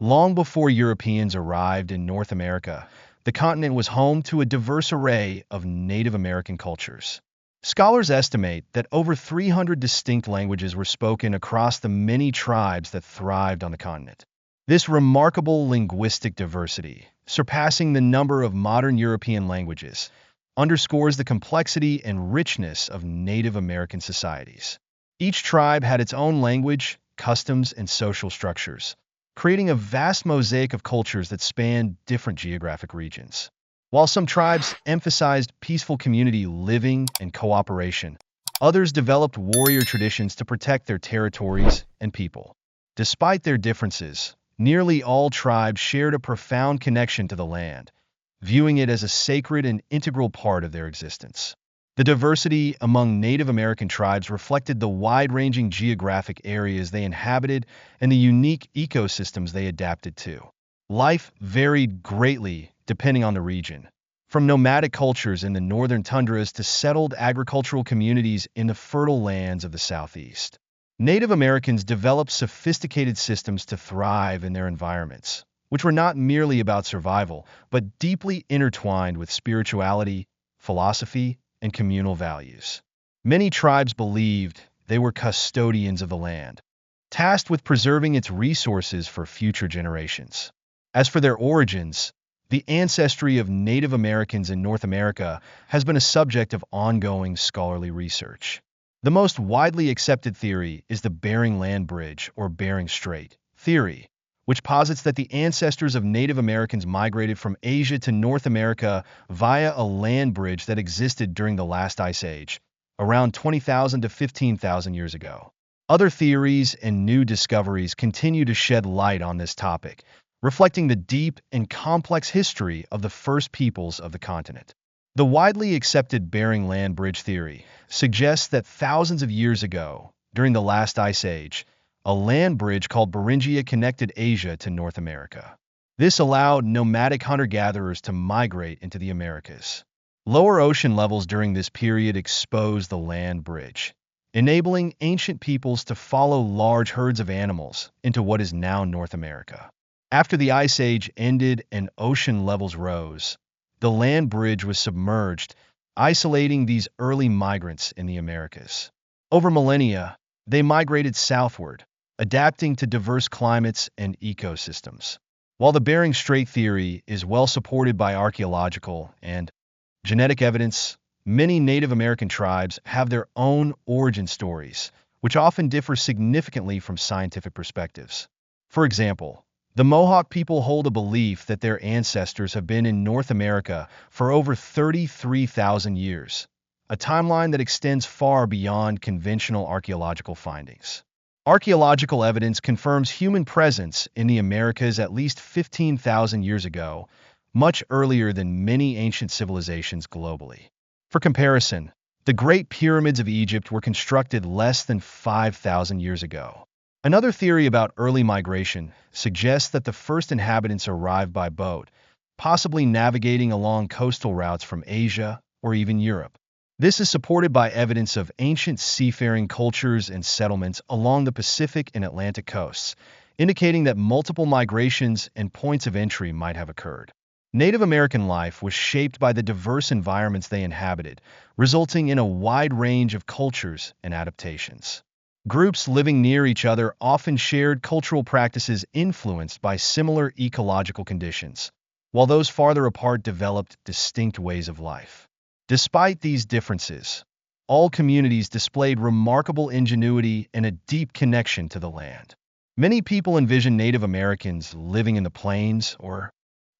Long before Europeans arrived in North America, the continent was home to a diverse array of Native American cultures. Scholars estimate that over 300 distinct languages were spoken across the many tribes that thrived on the continent. This remarkable linguistic diversity, surpassing the number of modern European languages, underscores the complexity and richness of Native American societies. Each tribe had its own language, customs, and social structures, creating a vast mosaic of cultures that spanned different geographic regions. While some tribes emphasized peaceful community living and cooperation, others developed warrior traditions to protect their territories and people. Despite their differences, nearly all tribes shared a profound connection to the land, viewing it as a sacred and integral part of their existence. The diversity among Native American tribes reflected the wide-ranging geographic areas they inhabited and the unique ecosystems they adapted to. Life varied greatly depending on the region, from nomadic cultures in the northern tundras to settled agricultural communities in the fertile lands of the southeast. Native Americans developed sophisticated systems to thrive in their environments, which were not merely about survival, but deeply intertwined with spirituality, philosophy, and communal values. Many tribes believed they were custodians of the land, tasked with preserving its resources for future generations. As for their origins, the ancestry of Native Americans in North America has been a subject of ongoing scholarly research. The most widely accepted theory is the Bering Land Bridge, or Bering Strait theory, which posits that the ancestors of Native Americans migrated from Asia to North America via a land bridge that existed during the last ice age, around 20,000 to 15,000 years ago. Other theories and new discoveries continue to shed light on this topic, reflecting the deep and complex history of the first peoples of the continent. The widely accepted Bering Land Bridge theory suggests that thousands of years ago, during the last ice age, a land bridge called Beringia connected Asia to North America. This allowed nomadic hunter-gatherers to migrate into the Americas. Lower ocean levels during this period exposed the land bridge, enabling ancient peoples to follow large herds of animals into what is now North America. After the Ice Age ended and ocean levels rose, the land bridge was submerged, isolating these early migrants in the Americas. Over millennia, they migrated southward, adapting to diverse climates and ecosystems. While the Bering Strait theory is well supported by archaeological and genetic evidence, many Native American tribes have their own origin stories, which often differ significantly from scientific perspectives. For example, the Mohawk people hold a belief that their ancestors have been in North America for over 33,000 years, a timeline that extends far beyond conventional archaeological findings. Archaeological evidence confirms human presence in the Americas at least 15,000 years ago, much earlier than many ancient civilizations globally. For comparison, the Great Pyramids of Egypt were constructed less than 5,000 years ago. Another theory about early migration suggests that the first inhabitants arrived by boat, possibly navigating along coastal routes from Asia or even Europe. This is supported by evidence of ancient seafaring cultures and settlements along the Pacific and Atlantic coasts, indicating that multiple migrations and points of entry might have occurred. Native American life was shaped by the diverse environments they inhabited, resulting in a wide range of cultures and adaptations. Groups living near each other often shared cultural practices influenced by similar ecological conditions, while those farther apart developed distinct ways of life. Despite these differences, all communities displayed remarkable ingenuity and a deep connection to the land. Many people envision Native Americans living in the plains or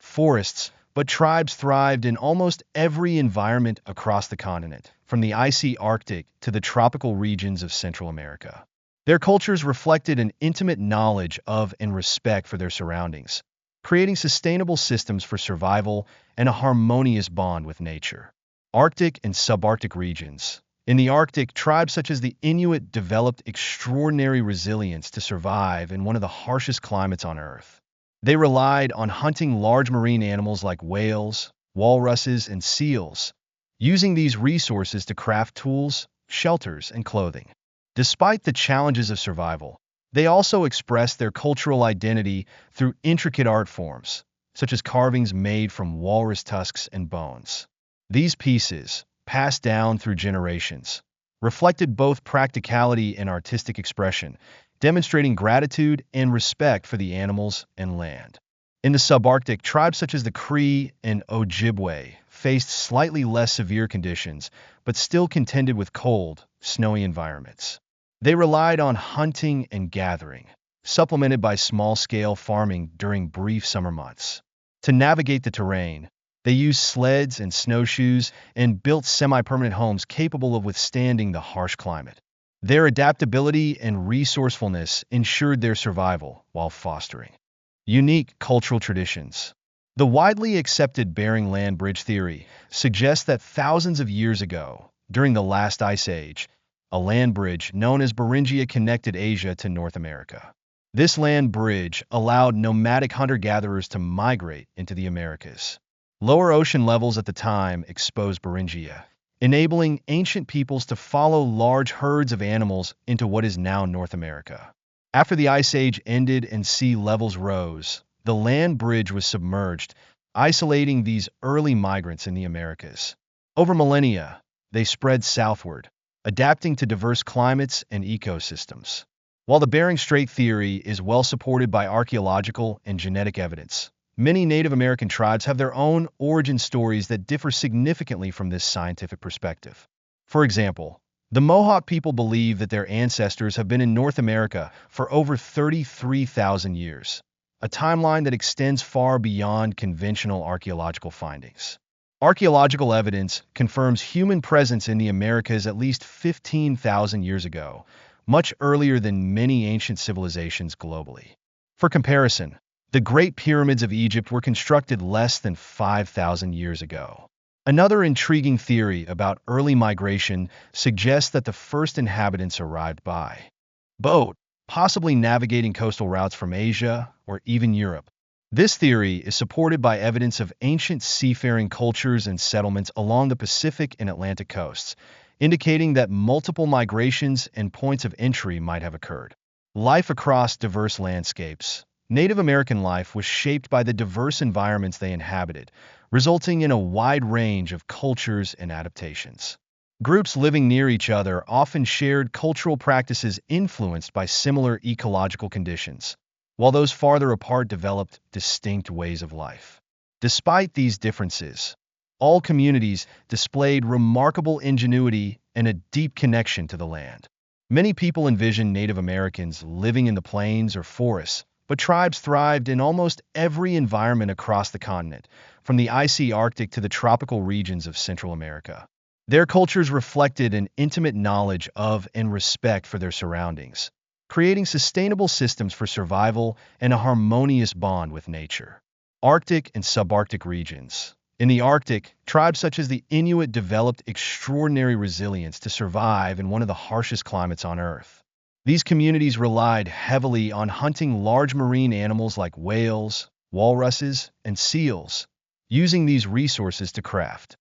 forests, but tribes thrived in almost every environment across the continent, from the icy Arctic to the tropical regions of Central America. Their cultures reflected an intimate knowledge of and respect for their surroundings, creating sustainable systems for survival and a harmonious bond with nature. Arctic and subarctic regions. In the Arctic, tribes such as the Inuit developed extraordinary resilience to survive in one of the harshest climates on Earth. They relied on hunting large marine animals like whales, walruses, and seals, using these resources to craft tools, shelters, and clothing. Despite the challenges of survival, They also expressed their cultural identity through intricate art forms, such as carvings made from walrus tusks and bones. These pieces, passed down through generations, reflected both practicality and artistic expression, demonstrating gratitude and respect for the animals and land. In the subarctic, tribes such as the Cree and Ojibwe faced slightly less severe conditions, but still contended with cold, snowy environments. They relied on hunting and gathering, supplemented by small-scale farming during brief summer months. To navigate the terrain, they used sleds and snowshoes and built semi-permanent homes capable of withstanding the harsh climate. Their adaptability and resourcefulness ensured their survival while fostering unique cultural traditions. The widely accepted Bering Land Bridge theory suggests that thousands of years ago, during the last ice age, a land bridge known as Beringia connected Asia to North America. This land bridge allowed nomadic hunter-gatherers to migrate into the Americas. Lower ocean levels at the time exposed Beringia, enabling ancient peoples to follow large herds of animals into what is now North America. After the Ice Age ended and sea levels rose, the land bridge was submerged, isolating these early migrants in the Americas. Over millennia, they spread southward, adapting to diverse climates and ecosystems. While the Bering Strait theory is well supported by archaeological and genetic evidence, many Native American tribes have their own origin stories that differ significantly from this scientific perspective. For example, the Mohawk people believe that their ancestors have been in North America for over 33,000 years, a timeline that extends far beyond conventional archaeological findings. Archaeological evidence confirms human presence in the Americas at least 15,000 years ago, much earlier than many ancient civilizations globally. For comparison, the Great Pyramids of Egypt were constructed less than 5,000 years ago. Another intriguing theory about early migration suggests that the first inhabitants arrived by boat, possibly navigating coastal routes from Asia or even Europe. This theory is supported by evidence of ancient seafaring cultures and settlements along the Pacific and Atlantic coasts, indicating that multiple migrations and points of entry might have occurred. Life across diverse landscapes. Native American life was shaped by the diverse environments they inhabited, resulting in a wide range of cultures and adaptations. Groups living near each other often shared cultural practices influenced by similar ecological conditions, while those farther apart developed distinct ways of life. Despite these differences, all communities displayed remarkable ingenuity and a deep connection to the land. Many people envision Native Americans living in the plains or forests, but tribes thrived in almost every environment across the continent, from the icy Arctic to the tropical regions of Central America. Their cultures reflected an intimate knowledge of and respect for their surroundings, creating sustainable systems for survival and a harmonious bond with nature. Arctic and subarctic regions. In the Arctic, tribes such as the Inuit developed extraordinary resilience to survive in one of the harshest climates on Earth. These communities relied heavily on hunting large marine animals like whales, walruses, and seals, using these resources to craft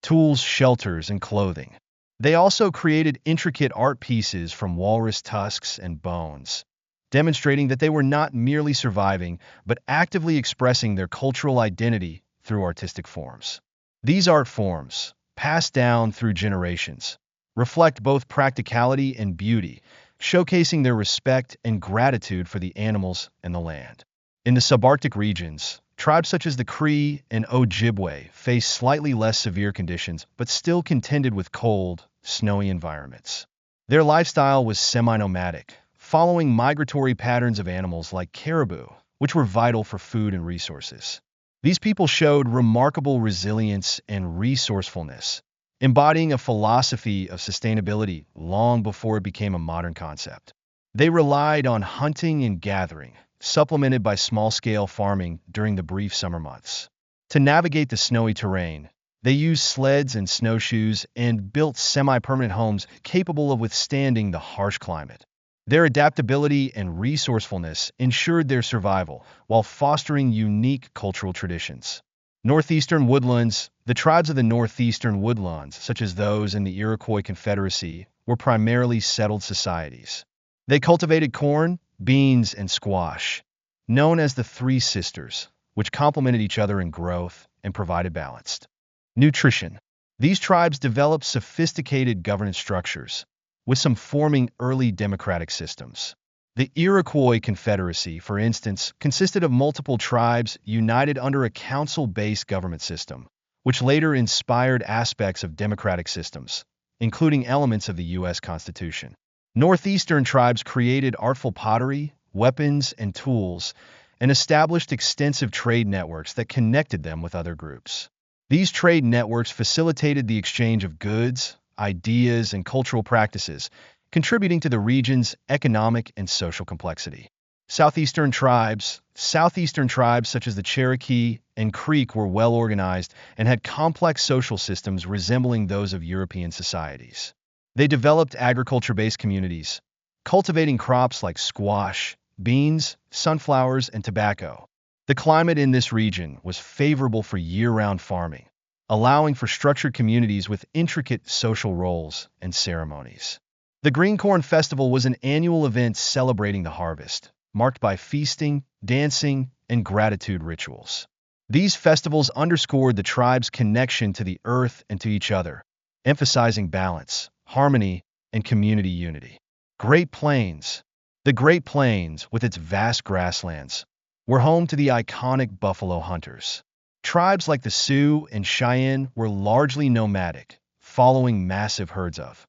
tools, shelters, and clothing. They also created intricate art pieces from walrus tusks and bones, demonstrating that they were not merely surviving, but actively expressing their cultural identity through artistic forms. These art forms, passed down through generations, reflect both practicality and beauty, showcasing their respect and gratitude for the animals and the land. In the subarctic regions, tribes such as the Cree and Ojibwe faced slightly less severe conditions but still contended with cold, snowy environments. Their lifestyle was semi-nomadic, following migratory patterns of animals like caribou, which were vital for food and resources. These people showed remarkable resilience and resourcefulness, embodying a philosophy of sustainability long before it became a modern concept. They relied on hunting and gathering, supplemented by small-scale farming during the brief summer months. To navigate the snowy terrain, they used sleds and snowshoes and built semi-permanent homes capable of withstanding the harsh climate. Their adaptability and resourcefulness ensured their survival while fostering unique cultural traditions. Northeastern woodlands. The tribes of the northeastern woodlands, such as those in the Iroquois Confederacy, were primarily settled societies. They cultivated corn, beans, and squash, known as the Three Sisters, which complemented each other in growth and provided balanced nutrition. These tribes developed sophisticated governance structures, with some forming early democratic systems. The Iroquois Confederacy, for instance, consisted of multiple tribes united under a council-based government system, which later inspired aspects of democratic systems, including elements of the U.S. Constitution. Northeastern tribes created artful pottery, weapons, and tools, and established extensive trade networks that connected them with other groups. These trade networks facilitated the exchange of goods, ideas, and cultural practices, contributing to the region's economic and social complexity. Southeastern tribes such as the Cherokee and Creek were well organized and had complex social systems resembling those of European societies. They developed agriculture-based communities, cultivating crops like squash, beans, sunflowers, and tobacco. The climate in this region was favorable for year-round farming, allowing for structured communities with intricate social roles and ceremonies. The Green Corn Festival was an annual event celebrating the harvest, marked by feasting, dancing, and gratitude rituals. These festivals underscored the tribe's connection to the earth and to each other, emphasizing balance, harmony, and community unity. Great Plains. The Great Plains, with its vast grasslands, were home to the iconic buffalo hunters. Tribes like the Sioux and Cheyenne were largely nomadic, following massive herds of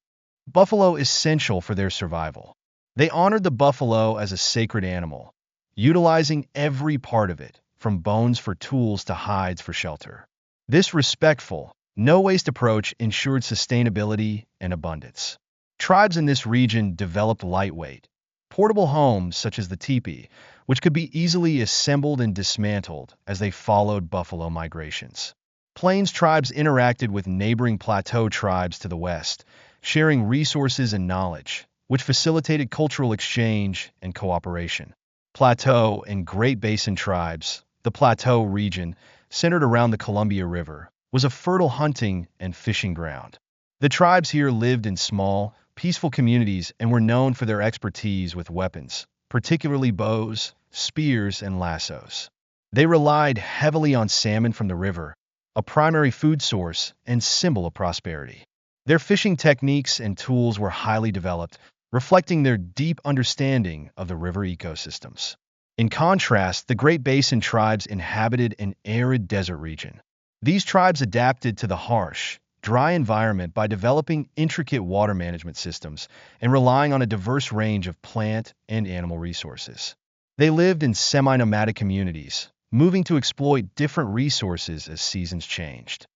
buffalo essential for their survival. They honored the buffalo as a sacred animal, utilizing every part of it, from bones for tools to hides for shelter. This respectful, no-waste approach ensured sustainability and abundance. Tribes in this region developed lightweight, portable homes such as the teepee, which could be easily assembled and dismantled as they followed buffalo migrations. Plains tribes interacted with neighboring plateau tribes to the west, sharing resources and knowledge, which facilitated cultural exchange and cooperation. Plateau and Great Basin tribes, the Plateau region, centered around the Columbia River, was a fertile hunting and fishing ground. The tribes here lived in small, peaceful communities and were known for their expertise with weapons, particularly bows, spears, and lassos. They relied heavily on salmon from the river, a primary food source and symbol of prosperity. Their fishing techniques and tools were highly developed, reflecting their deep understanding of the river ecosystems. In contrast, the Great Basin tribes inhabited an arid desert region. These tribes adapted to the harsh, dry environment by developing intricate water management systems and relying on a diverse range of plant and animal resources. They lived in semi-nomadic communities, moving to exploit different resources as seasons changed.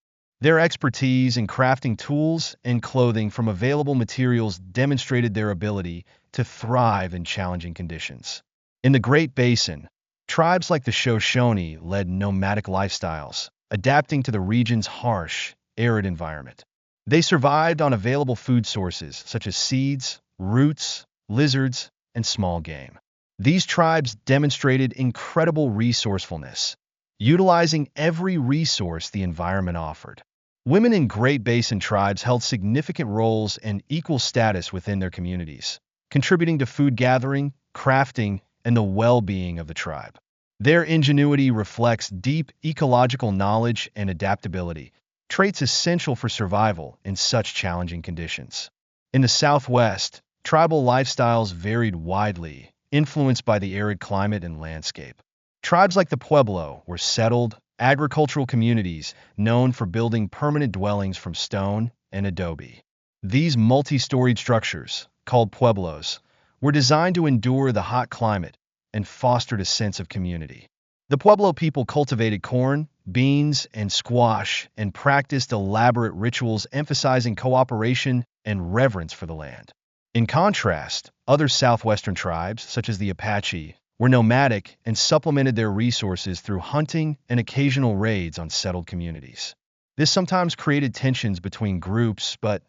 Their expertise in crafting tools and clothing from available materials demonstrated their ability to thrive in challenging conditions. In the Great Basin, tribes like the Shoshone led nomadic lifestyles, adapting to the region's harsh, arid environment. They survived on available food sources such as seeds, roots, lizards, and small game. These tribes demonstrated incredible resourcefulness, utilizing every resource the environment offered. Women in Great Basin tribes held significant roles and equal status within their communities, contributing to food gathering, crafting, and the well-being of the tribe. Their ingenuity reflects deep ecological knowledge and adaptability, traits essential for survival in such challenging conditions. In the Southwest, tribal lifestyles varied widely, influenced by the arid climate and landscape. Tribes like the Pueblo were settled, agricultural communities known for building permanent dwellings from stone and adobe. These multi-storied structures, called pueblos, were designed to endure the hot climate and fostered a sense of community. The Pueblo people cultivated corn, beans, and squash and practiced elaborate rituals emphasizing cooperation and reverence for the land. In contrast, other southwestern tribes, such as the Apache, were nomadic and supplemented their resources through hunting and occasional raids on settled communities. This sometimes created tensions between groups, but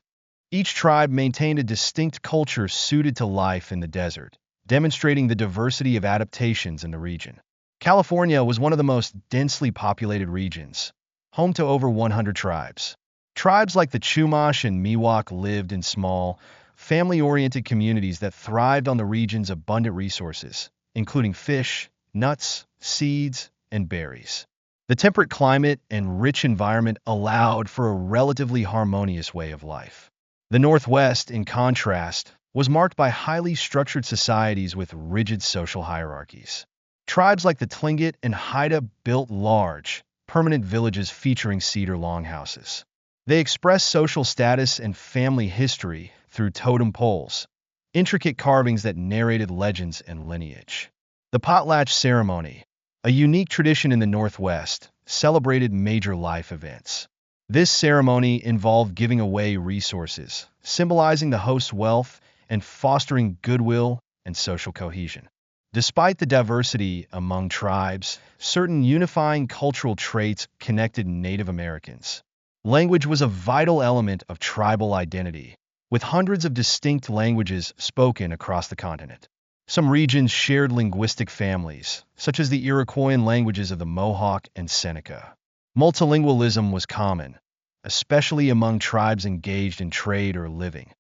each tribe maintained a distinct culture suited to life in the desert, demonstrating the diversity of adaptations in the region. California was one of the most densely populated regions, home to over 100 tribes. Tribes like the Chumash and Miwok lived in small, family-oriented communities that thrived on the region's abundant resources, including fish, nuts, seeds, and berries. The temperate climate and rich environment allowed for a relatively harmonious way of life. The Northwest, in contrast, was marked by highly structured societies with rigid social hierarchies. Tribes like the Tlingit and Haida built large, permanent villages featuring cedar longhouses. They expressed social status and family history through totem poles, intricate carvings that narrated legends and lineage. The potlatch ceremony, a unique tradition in the Northwest, celebrated major life events. This ceremony involved giving away resources, symbolizing the host's wealth and fostering goodwill and social cohesion. Despite the diversity among tribes, certain unifying cultural traits connected Native Americans. Language was a vital element of tribal identity, with hundreds of distinct languages spoken across the continent. Some regions shared linguistic families, such as the Iroquoian languages of the Mohawk and Seneca. Multilingualism was common, especially among tribes engaged in trade or living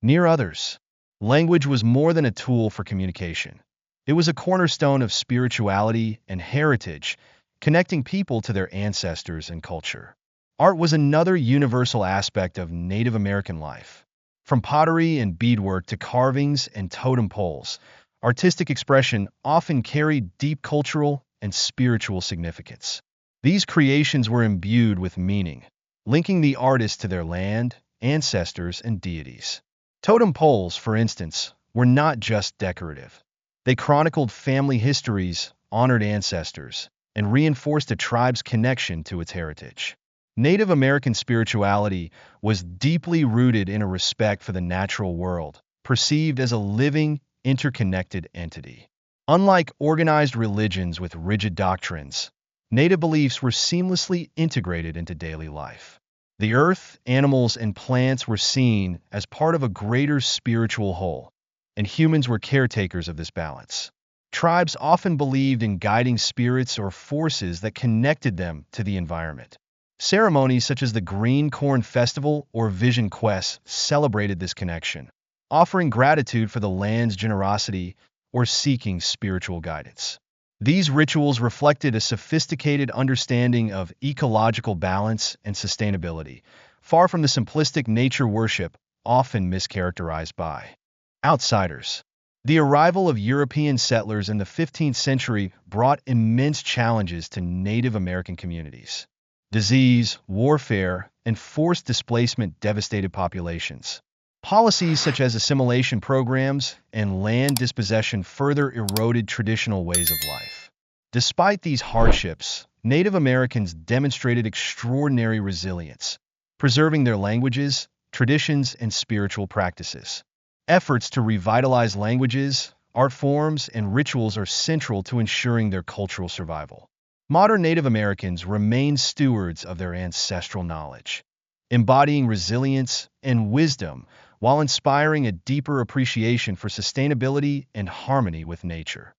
near others. Language was more than a tool for communication. It was a cornerstone of spirituality and heritage, connecting people to their ancestors and culture. Art was another universal aspect of Native American life. From pottery and beadwork to carvings and totem poles, artistic expression often carried deep cultural and spiritual significance. These creations were imbued with meaning, linking the artist to their land, ancestors, and deities. Totem poles, for instance, were not just decorative. They chronicled family histories, honored ancestors, and reinforced a tribe's connection to its heritage. Native American spirituality was deeply rooted in a respect for the natural world, perceived as a living, interconnected entity. Unlike organized religions with rigid doctrines, Native beliefs were seamlessly integrated into daily life. The earth, animals, and plants were seen as part of a greater spiritual whole, and humans were caretakers of this balance. Tribes often believed in guiding spirits or forces that connected them to the environment. Ceremonies such as the Green Corn Festival or Vision Quest celebrated this connection, offering gratitude for the land's generosity or seeking spiritual guidance. These rituals reflected a sophisticated understanding of ecological balance and sustainability, far from the simplistic nature worship often mischaracterized by outsiders. The arrival of European settlers in the 15th century brought immense challenges to Native American communities. Disease, warfare, and forced displacement devastated populations. Policies such as assimilation programs and land dispossession further eroded traditional ways of life. Despite these hardships, Native Americans demonstrated extraordinary resilience, preserving their languages, traditions, and spiritual practices. Efforts to revitalize languages, art forms, and rituals are central to ensuring their cultural survival. Modern Native Americans remain stewards of their ancestral knowledge, embodying resilience and wisdom while inspiring a deeper appreciation for sustainability and harmony with nature.